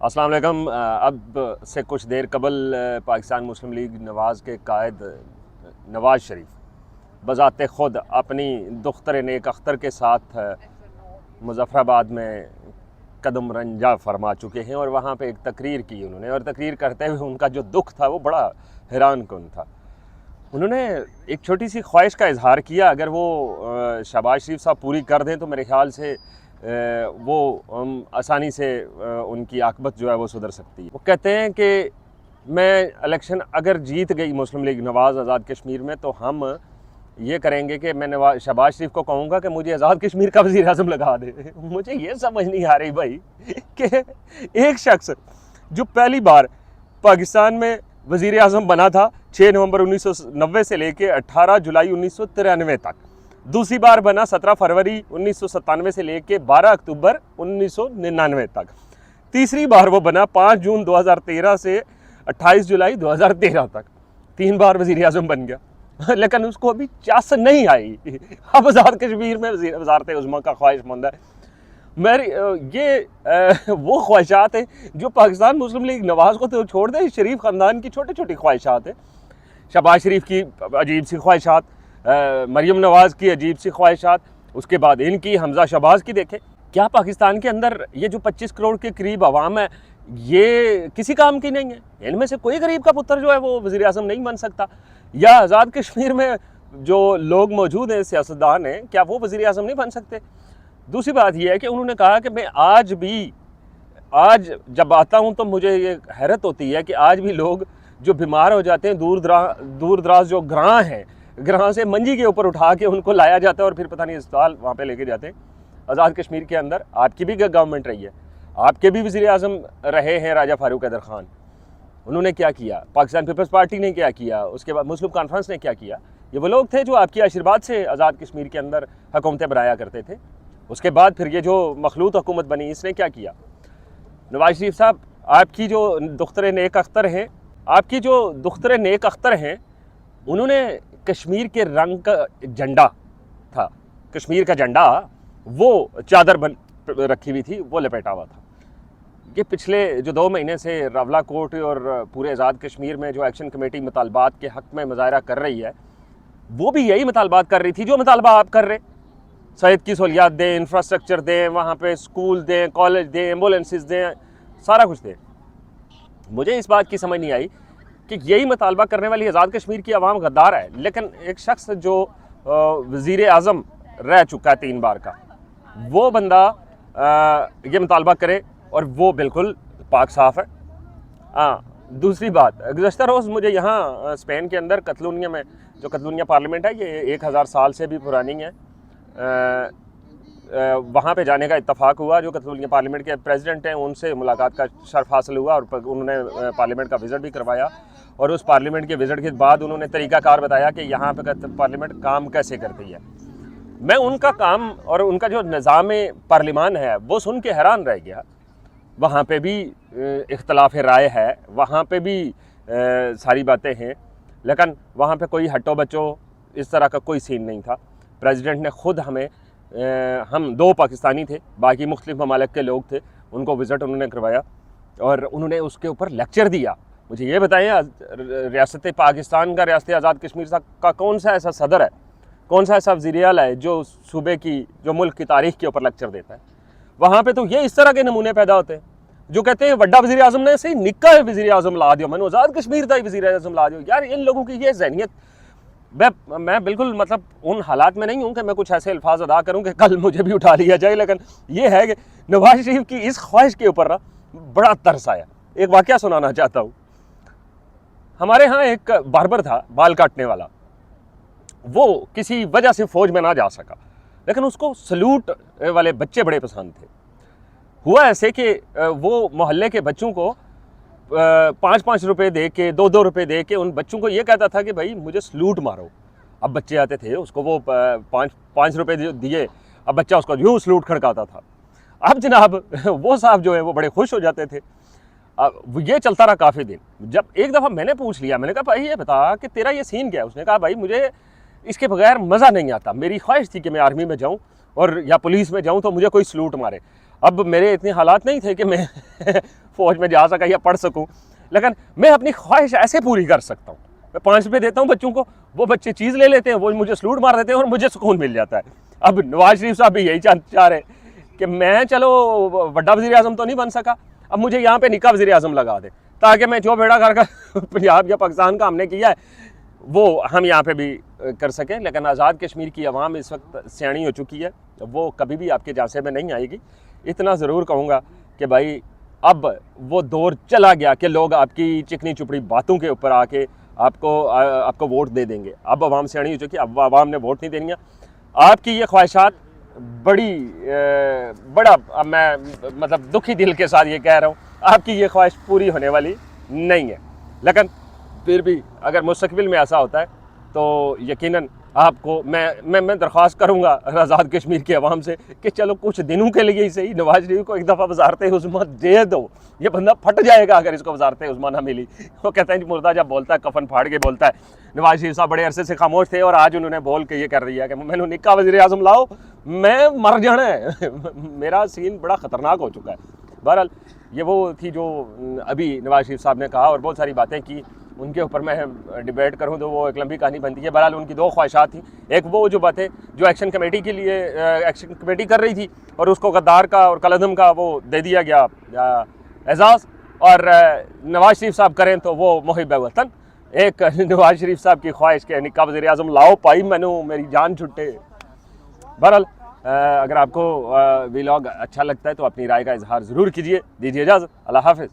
अस्सलाम वालेकुम। अब से कुछ देर कबल पाकिस्तान मुस्लिम लीग नवाज़ के कायद नवाज़ शरीफ बज़ाते ख़ुद अपनी दुख्तर नेक अख्तर के साथ मुज़फ़्फ़राबाद में कदम रंजा फरमा चुके हैं और वहाँ पे एक तकरीर की उन्होंने, और तकरीर करते हुए उनका जो दुख था वो बड़ा हैरान कुन था। उन्होंने एक छोटी सी ख्वाहिश का इजहार किया, अगर वो शहबाज शरीफ साहब पूरी कर दें तो मेरे ख्याल से वो आसानी से उनकी आकबत जो है वो सुधर सकती है। वो कहते हैं कि मैं इलेक्शन अगर जीत गई मुस्लिम लीग नवाज़ आज़ाद कश्मीर में तो हम ये करेंगे कि मैं शहबाज शरीफ को कहूँगा कि मुझे आज़ाद कश्मीर का वज़ीर आज़म लगा दे। मुझे ये समझ नहीं आ रही भाई कि एक शख्स जो पहली बार पाकिस्तान में वज़ीर आज़म बना था 6 नवंबर 1990 से लेके 18 जुलाई 1993 तक, दूसरी बार बना 17 फरवरी 1997 से लेके 12 अक्टूबर 1999 तक, तीसरी बार वो बना 5 जून 2013 से 28 जुलाई 2013 तक, 3 बार वज़ीर आज़म बन गया। लेकिन उसको अभी चास नहीं आई। अब आज़ाद कश्मीर में वज़ारत उज़्मा का ख्वाहिशमंद है। मेरी ये वो ख्वाहिशात हैं जो पाकिस्तान मुस्लिम लीग नवाज़ को तो छोड़ दे, शरीफ ख़ानदान की छोटी छोटी ख्वाहिशात हैं। शहबाज शरीफ की अजीब सी ख्वाहिशात, मरीम नवाज़ की अजीब सी ख्वाहिशात, उसके बाद इनकी, हमज़ा शहबाज की। देखें क्या पाकिस्तान के अंदर ये जो 25 करोड़ के करीब आवाम है ये किसी काम की नहीं है? इनमें से कोई गरीब का पुत्र जो है वो वज़ीर आज़म नहीं बन सकता? या आज़ाद कश्मीर में जो लोग मौजूद हैं, सियासतदान हैं, क्या वो वज़ीर आज़म नहीं बन सकते? दूसरी बात यह है कि उन्होंने कहा कि मैं आज जब आता हूँ तो मुझे ये हैरत होती है कि आज भी लोग जो बीमार हो जाते हैं, दूर दराज जो ग्रां हैं, ग्रां से मंजी के ऊपर उठा के उनको लाया जाता है और फिर पता नहीं अस्पताल वहाँ पे लेके जाते हैं। आज़ाद कश्मीर के अंदर आपकी भी गवर्नमेंट रही है, आपके भी वज़ीर आज़म रहे हैं राजा फारूक हैदर खान। उन्होंने क्या किया? पाकिस्तान पीपल्स पार्टी ने क्या किया? उसके बाद मुस्लिम कॉन्फ्रेंस ने क्या किया? ये वो लोग थे जो आपके आशीर्वाद से आज़ाद कश्मीर के अंदर हुकूमतें बनाया करते थे। उसके बाद फिर ये जो मखलूत हुकूमत बनी, इसने क्या किया? नवाज शरीफ साहब, आपकी जो दुख्तर नेक अख्तर हैं, उन्होंने कश्मीर के रंग का झंडा था, कश्मीर का झंडा वो चादर बन रखी हुई थी, वो लपेटा हुआ था। ये पिछले जो 2 महीने से रावला कोर्ट और पूरे आज़ाद कश्मीर में जो एक्शन कमेटी मुतालबात के हक़ में मुजाहरा कर रही है, वो भी यही मुतालबात कर रही थी जो मुतालबा आप कर रहे। सेहत की सहूलियात दें, इंफ्रास्ट्रक्चर दें, वहाँ पे स्कूल दें, कॉलेज दें, एम्बुलेंसेस दें, सारा कुछ दें। मुझे इस बात की समझ नहीं आई कि यही मुतालबा करने वाली आज़ाद कश्मीर की आवाम गद्दार है, लेकिन एक शख्स जो वज़ीर आज़म रह चुका है 3 बार का, वो बंदा ये मुतालबा करे और वो बिल्कुल पाक साफ है। हाँ, दूसरी बात, गुज़श्ता रोज़ मुझे यहाँ स्पेन के अंदर कतलूनिया में, जो कतलूनिया पार्लियामेंट है, ये 1000 साल से भी पुरानी है, वहाँ पे जाने का इत्तफाक हुआ। जो कतलूनिया पार्लियामेंट के प्रेसिडेंट हैं उनसे मुलाकात का शर्फ हासिल हुआ और उन्होंने पार्लियामेंट का विज़िट भी करवाया, और उस पार्लियामेंट के विज़िट के बाद उन्होंने तरीक़ाकार बताया कि यहाँ पे पार्लियामेंट काम कैसे करती है। मैं उनका काम और उनका जो निज़ाम पार्लिमान है वो सुन के हैरान रह गया। वहाँ पे भी इख्तलाफ राय है, वहाँ पे भी सारी बातें हैं, लेकिन वहाँ पे कोई हट्टो बच्चो इस तरह का कोई सीन नहीं था। प्रेसिडेंट ने ख़ुद हमें, हम 2 पाकिस्तानी थे, बाकी मुख्तलिफ ममालिक के लोग थे, उनको विज़िट उन्होंने करवाया और उन्होंने उसके ऊपर लेक्चर दिया। मुझे ये बताएं, रियासत पाकिस्तान का, रियासत आज़ाद कश्मीर का कौन सा ऐसा सदर है, कौन सा ऐसा वज़ीर आला है जो सूबे की, जो मुल्क की तारीख़ के ऊपर लेक्चर देता है? वहाँ पे तो ये इस तरह के नमूने पैदा होते हैं जो कहते हैं वड्डा वज़ीर आज़म ने सही निक्का वज़ीर आज़म ला दियो, मैंने आज़ाद कश्मीर का ही वज़ीर आज़म ला दियो। यार इन लोगों की ये ज़हनियत, मैं बिल्कुल मतलब उन हालात में नहीं हूँ कि मैं कुछ ऐसे अल्फाज अदा करूँ कि कल मुझे भी उठा लिया जाए, लेकिन ये है कि नवाज शरीफ की इस ख्वाहिश के ऊपर ना बड़ा तरस आया। एक वाक़या सुनाना चाहता हूँ। हमारे यहाँ एक बार्बर था, बाल काटने वाला, वो किसी वजह से फ़ौज में ना जा सका, लेकिन उसको सलूट वाले बच्चे बड़े पसंद थे। हुआ ऐसे कि वो मोहल्ले के बच्चों को 5-5 रुपये दे के, 2-2 रुपये दे के उन बच्चों को ये कहता था कि भाई मुझे सलूट मारो। अब बच्चे आते थे, उसको वो 5 रुपये दिए, अब बच्चा उसको यूँ सलूट खड़काता था। अब जनाब वो साहब जो है वो बड़े खुश हो जाते थे। अब ये चलता रहा काफ़ी दिन। जब एक दफ़ा मैंने पूछ लिया, मैंने कहा भाई ये बता कि तेरा ये सीन क्या है? उसने कहा भाई मुझे इसके बगैर मज़ा नहीं आता, मेरी ख्वाहिश थी कि मैं आर्मी में जाऊँ और या पुलिस में जाऊँ तो मुझे कोई सलूट मारे। अब मेरे इतने हालात नहीं थे कि मैं फ़ौज में जा सका या पढ़ सकूं, लेकिन मैं अपनी ख्वाहिश ऐसे पूरी कर सकता हूँ। मैं 5 रुपये देता हूँ बच्चों को, वो बच्चे चीज़ ले लेते हैं, वो मुझे सलूट मार देते हैं और मुझे सुकून मिल जाता है। अब नवाज शरीफ साहब भी यही चाह रहे कि मैं चलो बड़ा वज़ीर आज़म तो नहीं बन सका, अब मुझे यहाँ पे निक्का वज़ीर आज़म लगा दे, ताकि मैं जो बेड़ा कर पंजाब या पाकिस्तान का हमने किया है वो हम यहाँ पे भी कर सकें। लेकिन आज़ाद कश्मीर की आवाम इस वक्त सियानी हो चुकी है, वो कभी भी आपके झांसे में नहीं आएगी। इतना ज़रूर कहूँगा कि भाई अब वो दौर चला गया कि लोग आपकी चिकनी चुपड़ी बातों के ऊपर आके आपको वोट दे देंगे। अब आवाम सियानी हो चुकी है, अब आवाम ने वोट नहीं देनी है। आपकी ये ख्वाहिशात बड़ा अब मैं मतलब दुखी दिल के साथ ये कह रहा हूँ, आपकी ये ख्वाहिश पूरी होने वाली नहीं है। लेकिन फिर भी अगर मुस्तकबिल में ऐसा होता है तो यकीनन आपको मैं दरख्वास्त करूँगा आज़ाद कश्मीर की आवाम से कि चलो कुछ दिनों के लिए ही सही नवाज शरीफ को एक दफ़ा वज़ारत उज़्मा दे दो। ये बंदा फट जाएगा अगर इसको वज़ारत उज़्मा ना मिली। वो कहते हैं मुर्दा जब बोलता है कफन फाड़ के बोलता है। नवाज शरीफ साहब बड़े अरसे से खामोश थे और आज उन्होंने बोल के ये कर दिया कि मैंने निक्का वज़ीर आज़म लाओ, मैं मर जाना है। मेरा सीन बड़ा ख़तरनाक हो चुका है। बहरहाल ये वो थी जो अभी नवाज शरीफ साहब ने कहा और बहुत सारी बातें की, उनके ऊपर मैं डिबेट करूं तो वो एक लंबी कहानी बनती है। बहरहाल उनकी 2 ख्वाहिशात थी, एक वो जो बातें जो एक्शन कमेटी के लिए एक्शन कमेटी कर रही थी और उसको गद्दार का और कलअदम का वो दे दिया गया एजाज़, और नवाज शरीफ साहब करें तो वो मुहिब वतन। एक नवाज शरीफ साहब की ख्वाहिश के निक्का वज़ीर आज़म लाओ पाई मैनू मेरी जान छुट्टे। बहरहाल अगर आपको व्लॉग अच्छा लगता है तो अपनी राय का इजहार ज़रूर कीजिए। दीजिए इजाज़त, अल्लाह हाफ़िज़।